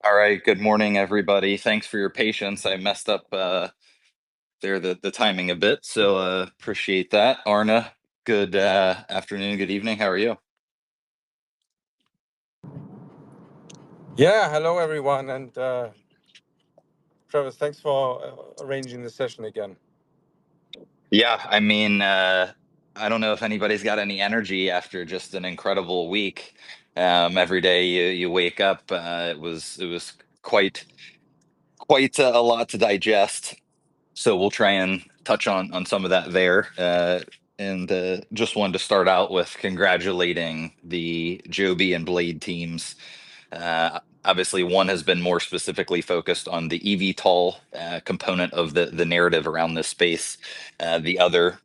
All right, good morning, everybody. Thanks for your patience. I messed up the timing a bit, so appreciate that. Arna, good afternoon, good evening. How are you? Yeah, hello everyone, and Travis, thanks for arranging the session again. Yeah, I don't know if anybody's got any energy after just an incredible week. Every day you wake up, it was quite a lot to digest. So we'll try and touch on some of that there. And just wanted to start out with congratulating the Joby and Blade teams. Obviously, one has been more specifically focused on the eVTOL component of the narrative around this space. The other,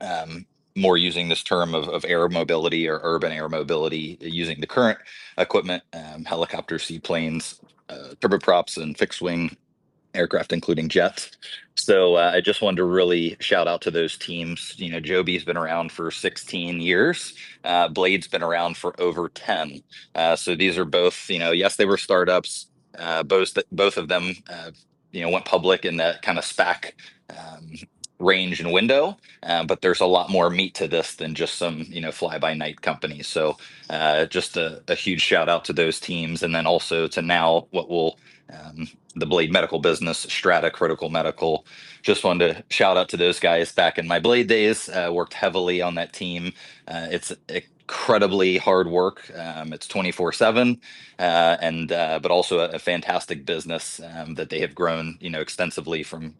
um, more using this term of air mobility or urban air mobility, using the current equipment, helicopters, seaplanes, turboprops, and fixed wing aircraft, including jets. So I just wanted to really shout out to those teams. You know, Joby's been around for 16 years. Blade's been around for over 10. So these are both, yes, they were startups. Both of them, went public in that kind of SPAC um, range and window. But there's a lot more meat to this than just some, fly by night companies. So just a huge shout out to those teams, and then also to now what will the Blade Medical business, Strata Critical Medical. Just wanted to shout out to those guys back in my Blade days. Worked heavily on that team. It's incredibly hard work. It's 24/7, and but also a fantastic business that they have grown, extensively from,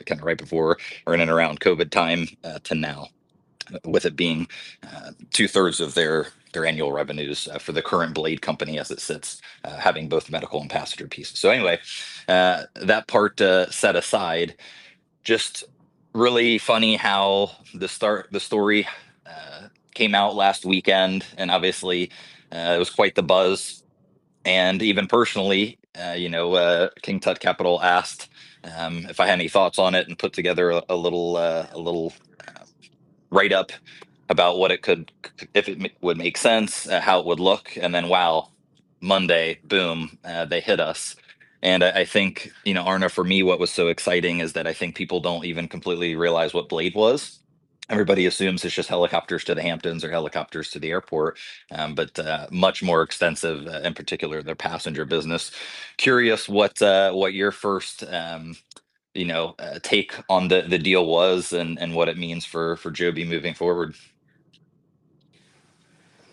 kind of right before or in and around COVID time to now, with it being 2/3 of their annual revenues for the current Blade company as it sits, having both medical and passenger pieces. So anyway, that part set aside, just really funny how the story came out last weekend, and obviously it was quite the buzz. And even personally, King Tut Capital asked if I had any thoughts on it, and put together a little write up about what it could, if it would make sense, how it would look, and then wow, Monday, boom, they hit us. And I think, Arna, for me, what was so exciting is that I think people don't even completely realize what Blade was. Everybody assumes it's just helicopters to the Hamptons or helicopters to the airport, but much more extensive, in particular their passenger business. Curious what your first take on the deal was, and what it means for Joby moving forward.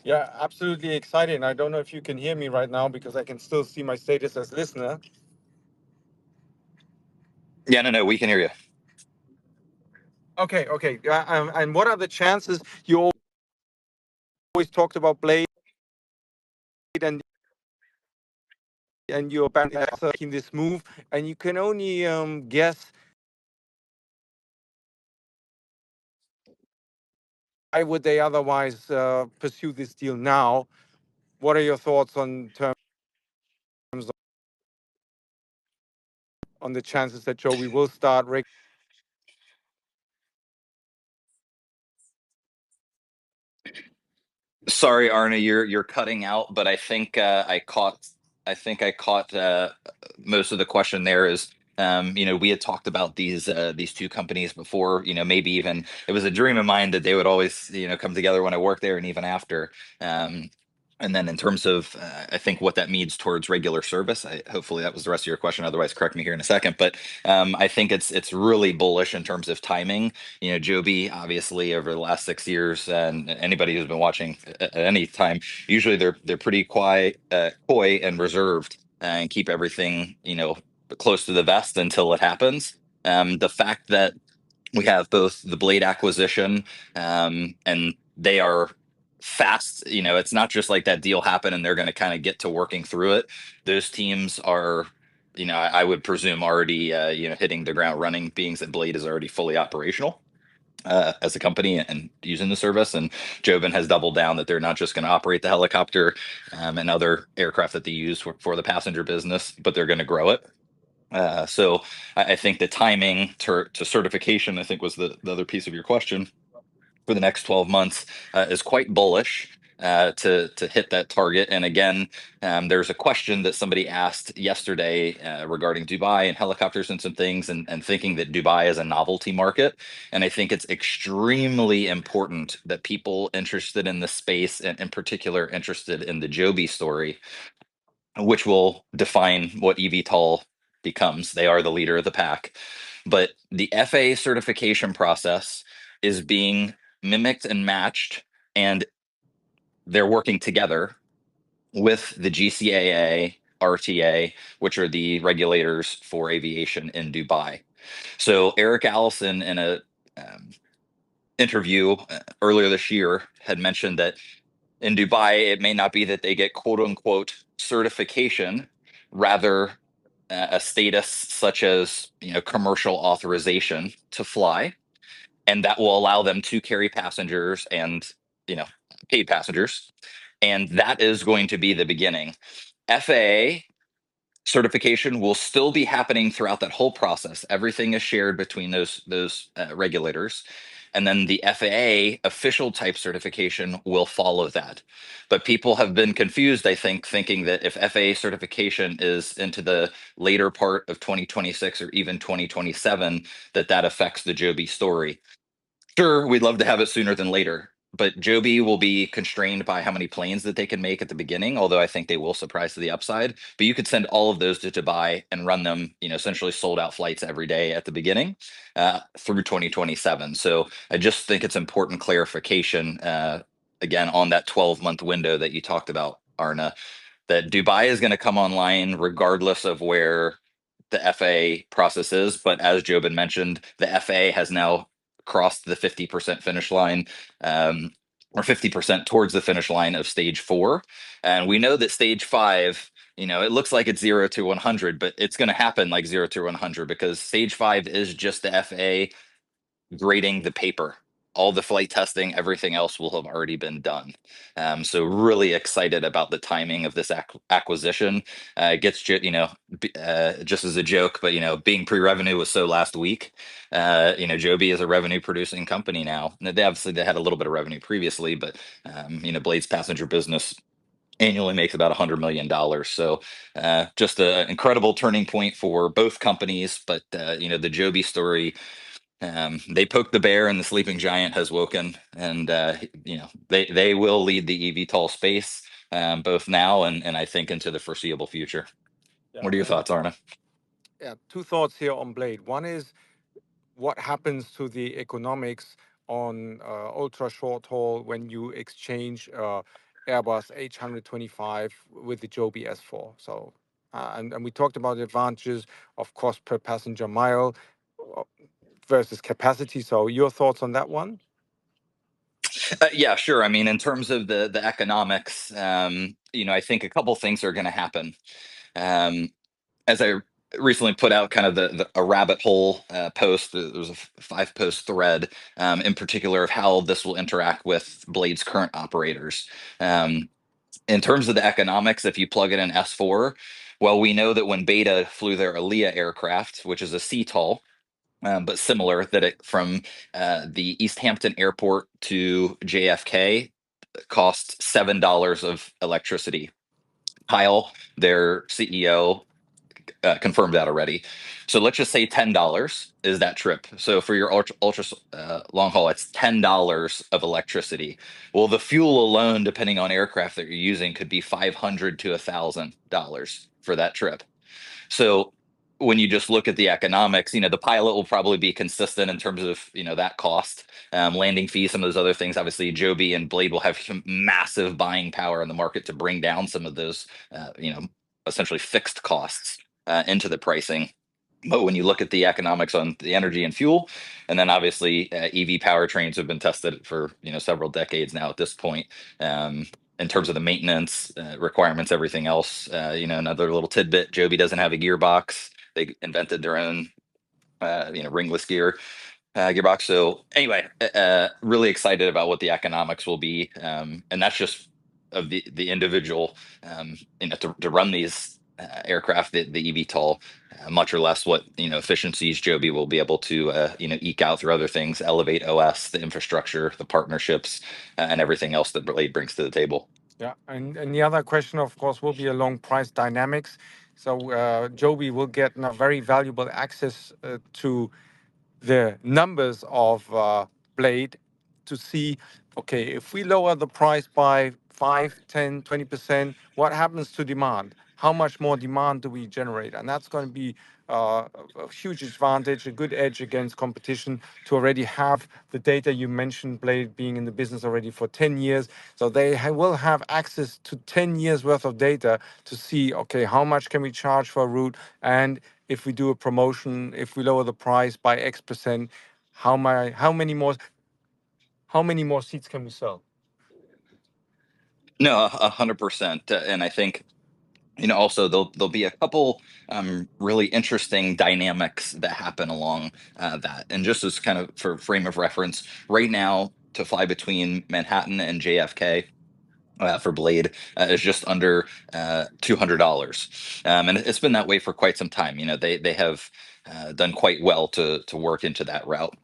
Yeah, absolutely exciting. I don't know if you can hear me right now because I can still see my status as listener. Yeah, no, we can hear you. Okay, okay. And what are the chances? You always talked about Blade and your band making this move, and you can only guess why would they otherwise pursue this deal now. What are your thoughts on terms on the chances that Joey will start? Sorry, Arna, you're cutting out, but I think I caught most of the question there. Is we had talked about these two companies before. Maybe even it was a dream of mine that they would always, come together when I worked there, and even after. Um, and then in terms of, I think what that means towards regular service. Hopefully that was the rest of your question. Otherwise, correct me here in a second. But I think it's really bullish in terms of timing. Joby, obviously, over the last 6 years, and anybody who's been watching at any time, usually they're pretty quiet, coy, and reserved, and keep everything, close to the vest until it happens. The fact that we have both the Blade acquisition, and they are fast. It's not just like that deal happened and they're going to kind of get to working through it. Those teams are, I would presume, already hitting the ground running, being that Blade is already fully operational as a company and using the service. And Jobin has doubled down that they're not just going to operate the helicopter and other aircraft that they use for the passenger business, but they're going to grow it. So I think the timing to certification, I think, was the other piece of your question, for the next 12 months is quite bullish. to hit that target. And again, there's a question that somebody asked yesterday regarding Dubai and helicopters and some things, and thinking that Dubai is a novelty market. And I think it's extremely important that people interested in the space, and in particular interested in the Joby story, which will define what eVTOL becomes. They are the leader of the pack. But the FAA certification process is being mimicked and matched, and they're working together with the GCAA, RTA, which are the regulators for aviation in Dubai. So Eric Allison, in a um, interview earlier this year, had mentioned that in Dubai, it may not be that they get quote unquote certification, rather a status such as commercial authorization to fly, and that will allow them to carry passengers and you know paid passengers, and that is going to be the beginning. FAA certification will still be happening throughout that whole process. Everything is shared between those regulators, and then the FAA official type certification will follow that. But people have been confused, I think, thinking that if FAA certification is into the later part of 2026 or even 2027, that affects the Joby story. Sure, we'd love to have it sooner than later, but Joby will be constrained by how many planes that they can make at the beginning, although I think they will surprise to the upside. But you could send all of those to Dubai and run them, essentially sold out flights every day at the beginning through 2027. So I just think it's important clarification, again, on that 12-month window that you talked about, Arna, that Dubai is going to come online regardless of where the FAA process is. But as Jobin mentioned, the FAA has now crossed the 50% finish line, or 50% towards the finish line of stage 4. And we know that stage 5, it looks like it's 0 to 100, but it's going to happen like 0 to 100, because stage 5 is just the FAA grading the paper. All the flight testing, everything else will have already been done. So really excited about the timing of this acquisition. It gets just as a joke, but being pre-revenue was so last week. Joby is a revenue-producing company now. They had a little bit of revenue previously, but Blade's passenger business annually makes about $100 million. So just an incredible turning point for both companies. But the Joby story, they poked the bear and the sleeping giant has woken, and they will lead the eVTOL space, both now and I think into the foreseeable future. Yeah, What are your and thoughts, Arna? yeah, two thoughts here on Blade. One is what happens to the economics on ultra short haul when you exchange Airbus H125 with the Joby S4. So, and we talked about the advantages of cost per passenger mile uh, versus capacity. So, your thoughts on that one? Yeah, sure. I mean, in terms of the economics, I think a couple things are going to happen. Um, as I recently put out kind of a rabbit hole post. There was a 5-post thread, in particular, of how this will interact with Blade's current operators. In terms of the economics, if you plug in an S4, well, we know that when Beta flew their Aliyah aircraft, which is a CTOL, but similar, that it from the East Hampton Airport to JFK cost $7 of electricity. Kyle, their CEO, confirmed that already. So let's just say $10 is that trip. So for your ultra long haul, it's $10 of electricity. Well, the fuel alone, depending on aircraft that you're using, could be $500 to $1,000 for that trip. So when you just look at the economics, the pilot will probably be consistent in terms of that cost, landing fees, some of those other things. Obviously, Joby and Blade will have some massive buying power in the market to bring down some of those, essentially fixed costs into the pricing. But when you look at the economics on the energy and fuel, and then obviously EV powertrains have been tested for several decades now at this point. In terms of the maintenance requirements, everything else, another little tidbit: Joby doesn't have a gearbox. They invented their own, ringless gearbox. So anyway, really excited about what the economics will be, and that's just of the individual, to run these aircraft, the eVTOL, much or less what efficiencies Joby will be able to eke out through other things, elevate OS, the infrastructure, the partnerships, and everything else that Blade brings to the table. Yeah, and the other question, of course, will be along price dynamics. So Joby will get now very valuable access to the numbers of Blade to see, okay, if we lower the price by 5, 10, 20%, what happens to demand? How much more demand do we generate? And that's going to be a huge advantage, a good edge against competition to already have the data you mentioned, Blade being in the business already for 10 years. So they will have access to 10 years worth of data to see, okay, how much can we charge for a route? And if we do a promotion, if we lower the price by X%, how many more seats can we sell? No, 100%. And I think also there'll be a couple really interesting dynamics that happen along that. And just as kind of for frame of reference, right now to fly between Manhattan and JFK. For Blade is just under $200, and it's been that way for quite some time. They have done quite well to work into that route,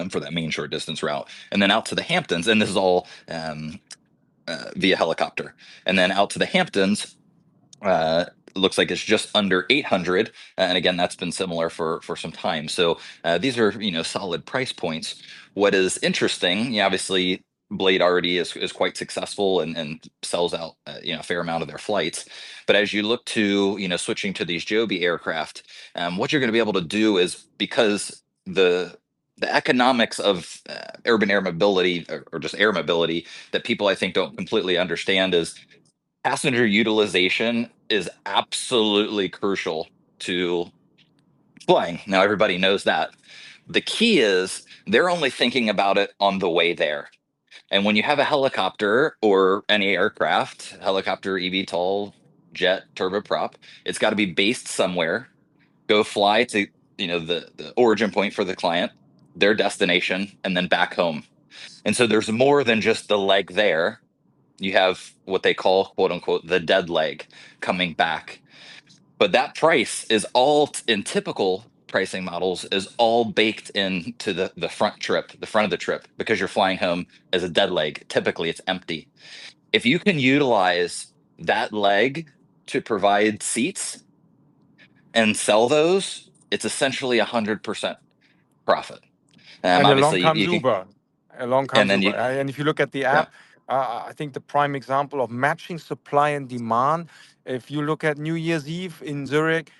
for that main short distance route, and then out to the Hamptons, and this is all via helicopter, and then out to the Hamptons. Uh, Looks like it's just under 800, and again, that's been similar for some time. So these are solid price points. What is interesting, obviously, Blade already is quite successful and sells out a fair amount of their flights. But as you look to switching to these Joby aircraft, what you're going to be able to do is, because the economics of urban air mobility, or just air mobility, that people I think don't completely understand, is passenger utilization is absolutely crucial to flying. Now, everybody knows that. The key is they're only thinking about it on the way there. And when you have a helicopter or any aircraft, helicopter, eVTOL, jet, turboprop, it's got to be based somewhere, go fly to the origin point for the client, their destination, and then back home. And so there's more than just the leg there. You have what they call, quote unquote, the dead leg coming back. But that price is all in typical pricing models, is all baked into the front trip, the front of the trip, because you're flying home as a dead leg. Typically, it's empty. If you can utilize that leg to provide seats and sell those, it's essentially 100% profit. And along Obviously, comes you can, Uber. Along and comes then Uber. And if you look at the yeah. app, I think the prime example of matching supply and demand, if you look at New Year's Eve in Zurich,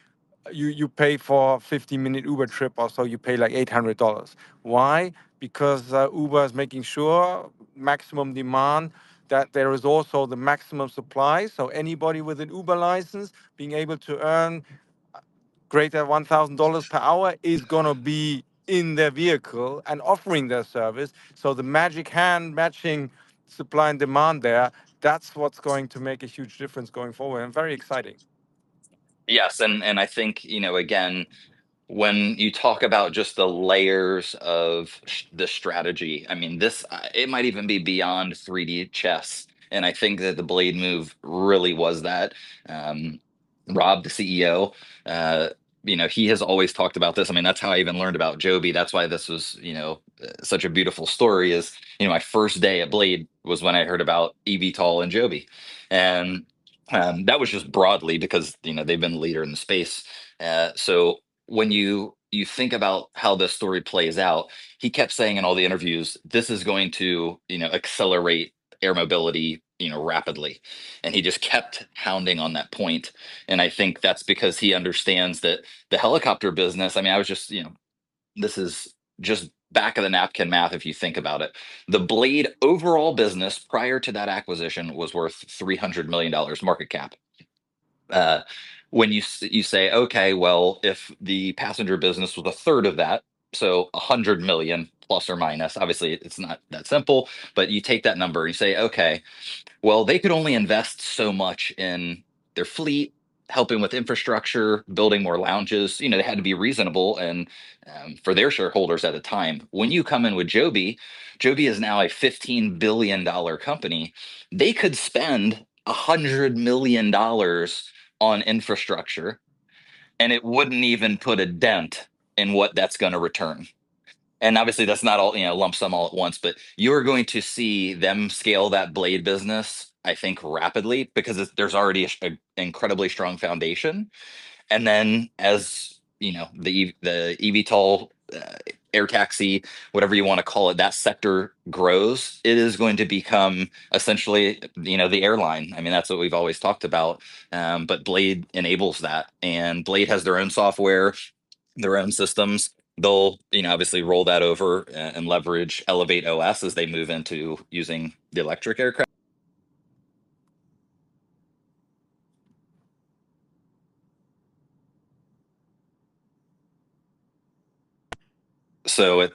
you pay for a 15-minute Uber trip or so, you pay like $800. Why? Because Uber is making sure maximum demand, that there is also the maximum supply. So anybody with an Uber license being able to earn greater $1,000 per hour is going to be in their vehicle and offering their service. So the magic hand matching supply and demand there, that's what's going to make a huge difference going forward, and very exciting. Yes, and I think, again, when you talk about just the layers of the strategy, I mean, this it might even be beyond 3D chess, and I think that the Blade move really was that. Um, Rob, the CEO, uh, he has always talked about this. I mean, that's how I even learned about Joby. That's why this was, such a beautiful story. Is my first day at Blade was when I heard about eVTOL and Joby, and that was just broadly because they've been the leader in the space. So when you think about how this story plays out, he kept saying in all the interviews, this is going to accelerate air mobility rapidly, and he just kept hounding on that point. And I think that's because he understands that the helicopter business, I mean, I was just this is just back of the napkin math if you think about it. The Blade overall business prior to that acquisition was worth $300 million market cap. uh, when you say, okay, well, if the passenger business was a third of that, so 100 million plus or minus, obviously it's not that simple, but you take that number and you say, okay, well, they could only invest so much in their fleet, helping with infrastructure, building more lounges. They had to be reasonable and for their shareholders at the time. When you come in with Joby, Joby is now a $15 billion company. They could spend $100 million on infrastructure, and it wouldn't even put a dent in what that's going to return. And obviously, that's not all, lump sum all at once, but you're going to see them scale that blade business, I think, rapidly because there's already an incredibly strong foundation. And then as the eVTOL, air taxi, whatever you want to call it, that sector grows, it is going to become essentially, the airline. I mean, that's what we've always talked about. But Blade enables that, and Blade has their own software, their own systems. They'll, obviously roll that over and leverage Elevate OS as they move into using the electric aircraft. So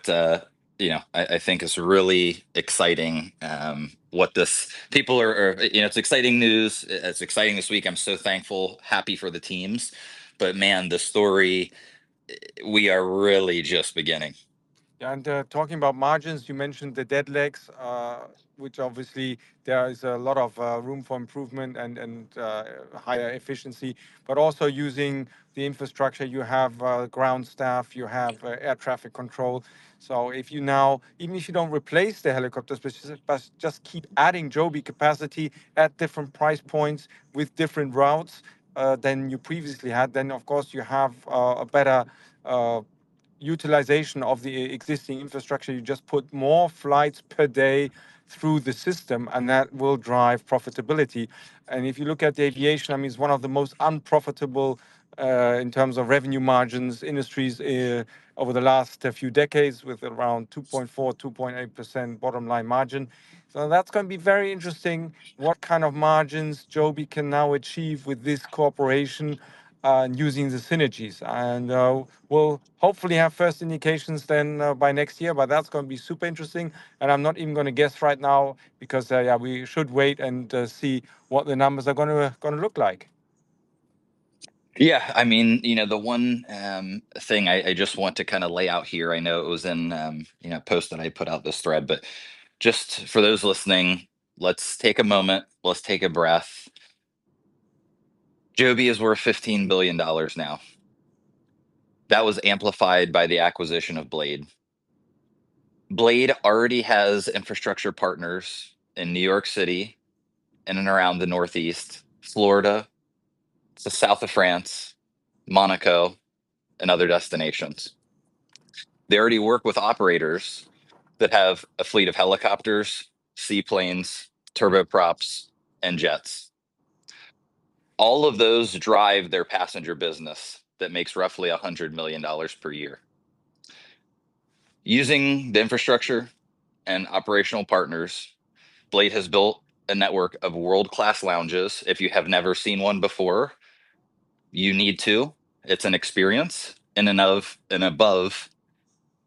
I think it's really exciting, what this people are, it's exciting news. It's exciting this week. I'm so thankful, happy for the teams, but man, the story, we are really just beginning. Yeah, and talking about margins, you mentioned the dead legs, which obviously there is a lot of room for improvement and higher efficiency, but also using the infrastructure. You have ground staff, you have air traffic control. So if you now, even if you don't replace the helicopters, but just keep adding Joby capacity at different price points with different routes than you previously had, then of course you have a better uh, utilization of the existing infrastructure. You just put more flights per day through the system, and that will drive profitability. And if you look at the aviation, I mean, it's one of the most unprofitable in terms of revenue margins industries over the last few decades, with around 2.4, 2.8% bottom line margin. So that's going to be very interesting what kind of margins Joby can now achieve with this corporation and using the synergies. And we'll hopefully have first indications then by next year, but that's going to be super interesting. And I'm not even going to guess right now because yeah, we should wait and see what the numbers are going to look like. Yeah, I mean, the one thing I just want to kind of lay out here, I know it was in post that I put out this thread, but just for those listening, let's take a moment, let's take a breath. Joby is worth $15 billion now. That was amplified by the acquisition of Blade. Blade already has infrastructure partners in New York City, in and around the Northeast, Florida, the south of France, Monaco, and other destinations. They already work with operators that have a fleet of helicopters, seaplanes, turboprops, and jets. All of those drive their passenger business that makes roughly $100 million per year. Using the infrastructure and operational partners, Blade has built a network of world-class lounges. If you have never seen one before, you need to. It's an experience in and of and above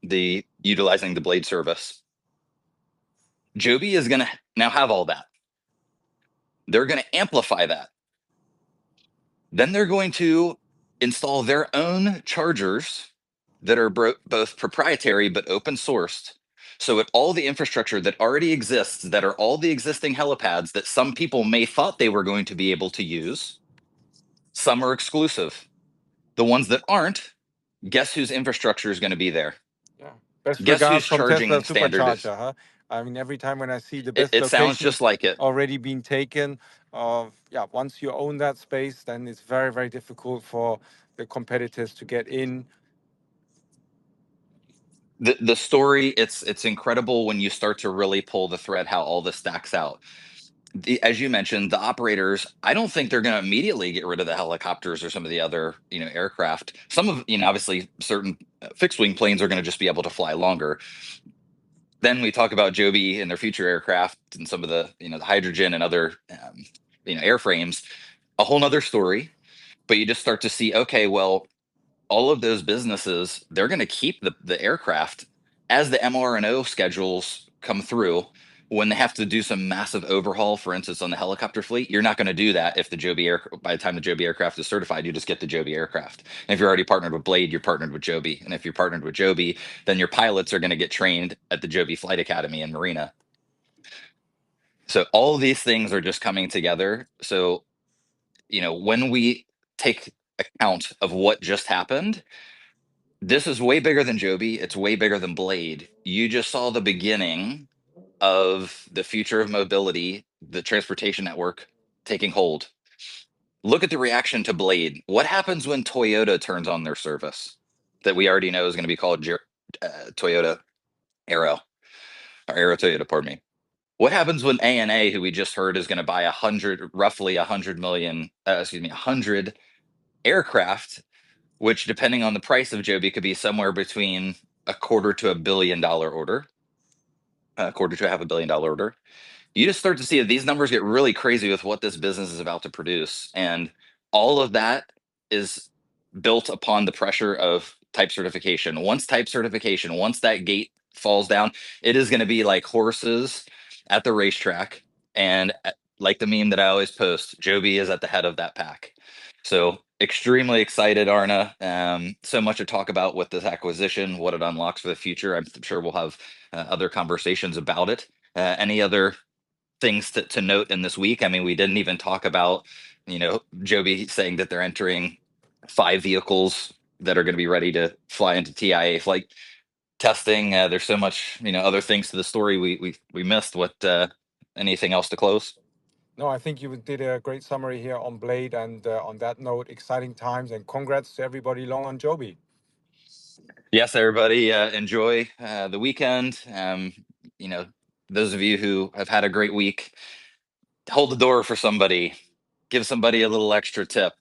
the utilizing the Blade service. Joby is going to now have all that. They're going to amplify that. Then they're going to install their own chargers that are both proprietary but open sourced. So at all the infrastructure that already exists, that are all the existing helipads that some people may thought they were going to be able to use, some are exclusive. The ones that aren't, guess whose infrastructure is going to be there? Yeah. Best Guess whose regards from Tesla charging standard is? Supercharger, huh? I mean, every time when I see the It, best it sounds just locations like it. already being taken, yeah, once you own that space, then it's very, very difficult for the competitors to get in. The story, it's incredible when you start to really pull the thread how all this stacks out. As you mentioned, the operators, I don't think they're going to immediately get rid of the helicopters or some of the other, aircraft. Some of, obviously certain fixed wing planes are going to just be able to fly longer. Then we talk about Joby and their future aircraft and some of the, the hydrogen and other, airframes, a whole nother story. But you just start to see, okay, well, all of those businesses, they're going to keep the aircraft as the mRNO schedules come through. When they have to do some massive overhaul, for instance, on the helicopter fleet, you're not going to do that if the Joby air. By the time the Joby aircraft is certified, you just get the Joby aircraft. And if you're already partnered with Blade, you're partnered with Joby. And if you're partnered with Joby, then your pilots are going to get trained at the Joby Flight Academy in Marina. So all these things are just coming together. So when we take account of what just happened, this is way bigger than Joby. It's way bigger than Blade. You just saw the beginning of the future of mobility, the transportation network taking hold. Look at the reaction to Blade. What happens when Toyota turns on their service that we already know is going to be called Toyota Aero, or Aero Toyota, pardon me? What happens when ANA, who we just heard is going to buy roughly 100 million, excuse me, 100 aircraft, which depending on the price of Joby could be somewhere between a quarter to $1 billion order, a quarter to $500 million order. You just start to see that these numbers get really crazy with what this business is about to produce. And all of that is built upon the pressure of type certification. Once that gate falls down, it is going to be like horses at the racetrack. And like the meme that I always post, Joby is at the head of that pack. So extremely excited, Arna. So much to talk about with this acquisition, what it unlocks for the future. I'm sure we'll have other conversations about it. Any other things to note in this week? I mean, we didn't even talk about, Joby saying that they're entering 5 vehicles that are going to be ready to fly into TIA flight testing. There's so much, other things to the story we missed. What anything else to close? No, I think you did a great summary here on Blade. And on that note, exciting times and congrats to everybody long on Joby. Yes, everybody, enjoy the weekend. Those of you who have had a great week, hold the door for somebody, give somebody a little extra tip.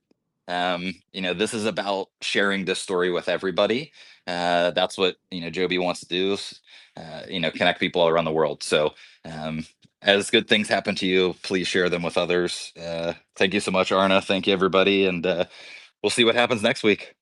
This is about sharing this story with everybody. That's what Joby wants to do is, connect people all around the world. So as good things happen to you, please share them with others. Thank you so much, Arna. Thank you, everybody, and we'll see what happens next week.